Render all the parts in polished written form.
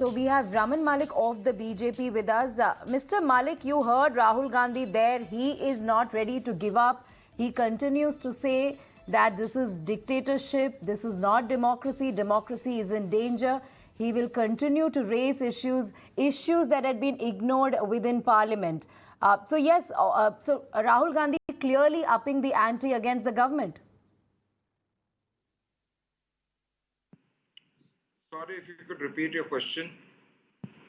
So we have Raman Malik of the BJP with us. Mr. Malik, you heard Rahul Gandhi there. He is not ready to give up. He continues to say that this is dictatorship. This is not democracy. Democracy is in danger. He will continue to raise issues that had been ignored within parliament. So Rahul Gandhi clearly upping the ante against the government. Sorry, if you could repeat your question.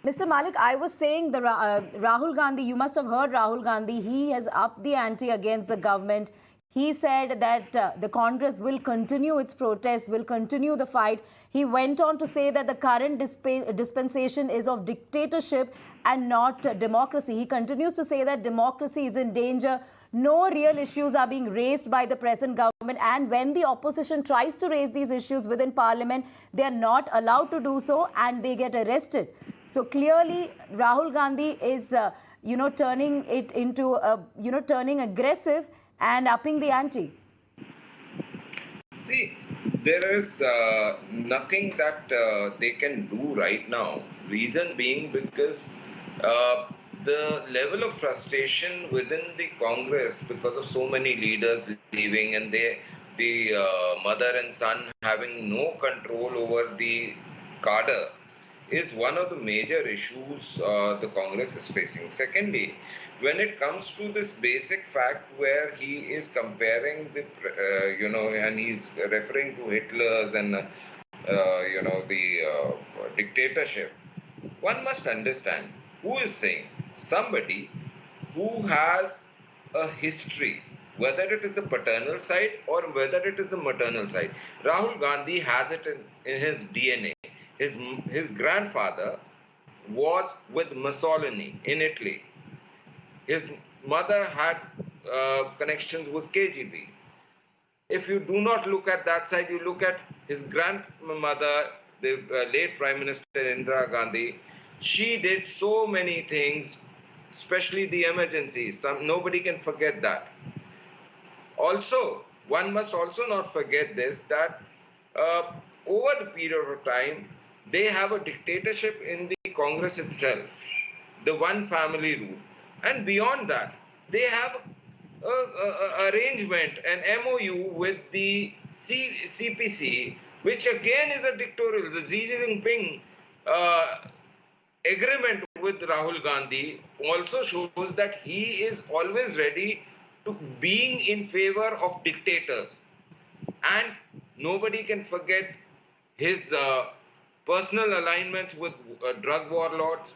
Mr. Malik, I was saying the Rahul Gandhi, you must have heard Rahul Gandhi, he has upped the ante against the government. He said that the Congress will continue its protests, will continue the fight. He went on to say that the current dispensation is of dictatorship and not democracy. He continues to say that democracy is in danger. No real issues are being raised by the present government, and when the opposition tries to raise these issues within parliament, they are not allowed to do so and they get arrested. So clearly, Rahul Gandhi is, turning it into, turning aggressive and upping the ante. See, there is nothing that they can do right now. Reason being because the level of frustration within the Congress because of so many leaders leaving and the mother and son having no control over the cadre is one of the major issues the Congress is facing. Secondly, when it comes to this basic fact where he is comparing the, and he's referring to Hitler's and, the dictatorship, one must understand who is saying somebody who has a history, whether it is the paternal side or whether it is the maternal side. Rahul Gandhi has it in his DNA. His grandfather was with Mussolini in Italy. His mother had connections with KGB. If you do not look at that side, you look at his grandmother, the late Prime Minister Indira Gandhi. She did so many things, especially the emergencies. Nobody can forget that. Also, one must also not forget this, that over the period of time, they have a dictatorship in the Congress itself, the one family rule. And beyond that, they have an arrangement, an MOU with the CPC, which again is a dictatorial. The Xi Jinping agreement with Rahul Gandhi also shows that he is always ready to being in favor of dictators. And nobody can forget his personal alignments with drug warlords.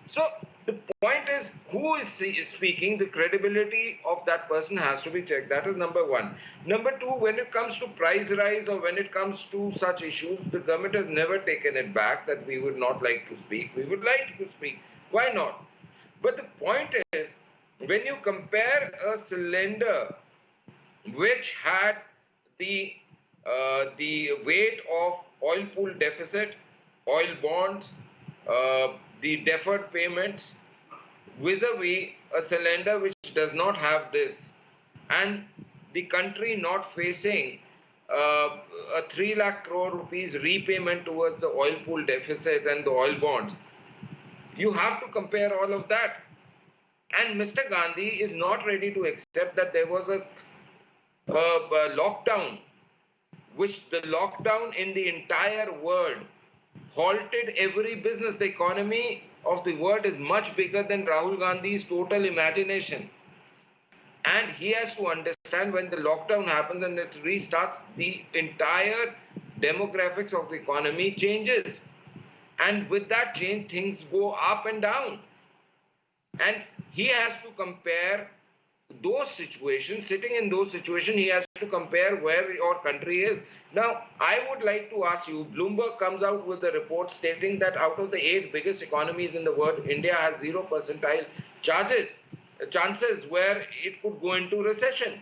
So the point is, who is speaking, the credibility of that person has to be checked. That is number one. Number two, when it comes to price rise or when it comes to such issues, the government has never taken it back that we would not like to speak. We would like to speak. Why not? But the point is, when you compare a cylinder which had the weight of oil pool deficit, oil bonds, the deferred payments, vis-a-vis a cylinder which does not have this, and the country not facing a 3 lakh crore rupees repayment towards the oil pool deficit and the oil bonds, you have to compare all of that. And Mr. Gandhi is not ready to accept that there was a lockdown, which the lockdown in the entire world halted every business. The economy of the world is much bigger than Rahul Gandhi's total imagination. And he has to understand when the lockdown happens and it restarts, the entire demographics of the economy changes. And with that change, things go up and down. And he has to compare those situations, sitting in those situations, he has to compare where your country is. Now, I would like to ask you, Bloomberg comes out with a report stating that out of the 8 biggest economies in the world, India has 0 percentile chances where it could go into recession.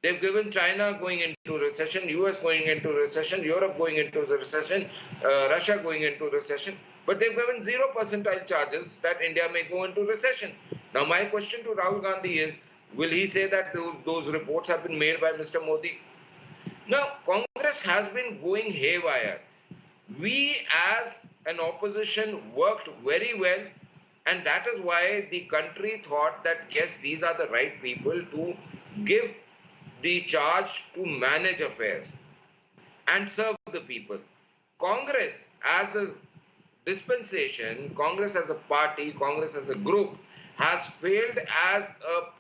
They've given China going into recession, US going into recession, Europe going into recession, Russia going into recession. But they've given 0 percentile charges that India may go into recession. Now, my question to Rahul Gandhi is, will he say that those reports have been made by Mr. Modi? Now, Congress has been going haywire. We as an opposition worked very well, and that is why the country thought that yes, these are the right people to give the charge to manage affairs and serve the people. Congress as a dispensation, Congress as a party, Congress as a group has failed as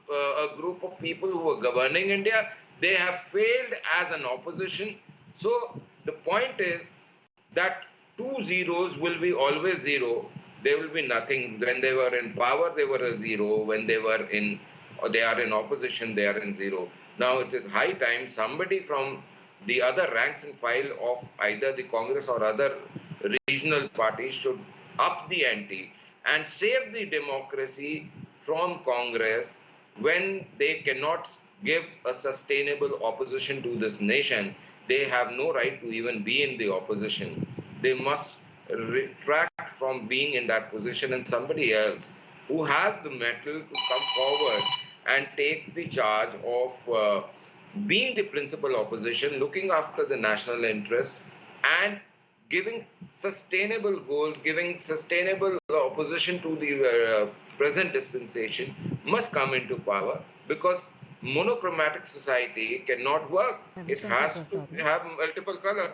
a group of people who are governing India. They have failed as an opposition. So the point is that two zeros will be always zero. There will be nothing. When they were in power, they were a zero. When they were in, or they are in opposition, they are in zero. Now it is high time somebody from the other ranks and file of either the Congress or other regional parties should up the ante and save the democracy from Congress when they cannot give a sustainable opposition to this nation. They have no right to even be in the opposition. They must retract from being in that position, and somebody else who has the mettle to come forward and take the charge of being the principal opposition, looking after the national interest, and giving sustainable goals, giving sustainable opposition to the present dispensation must come into power, because monochromatic society cannot work. It has to have multiple color.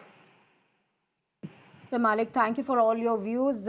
So Malik, thank you for all your views.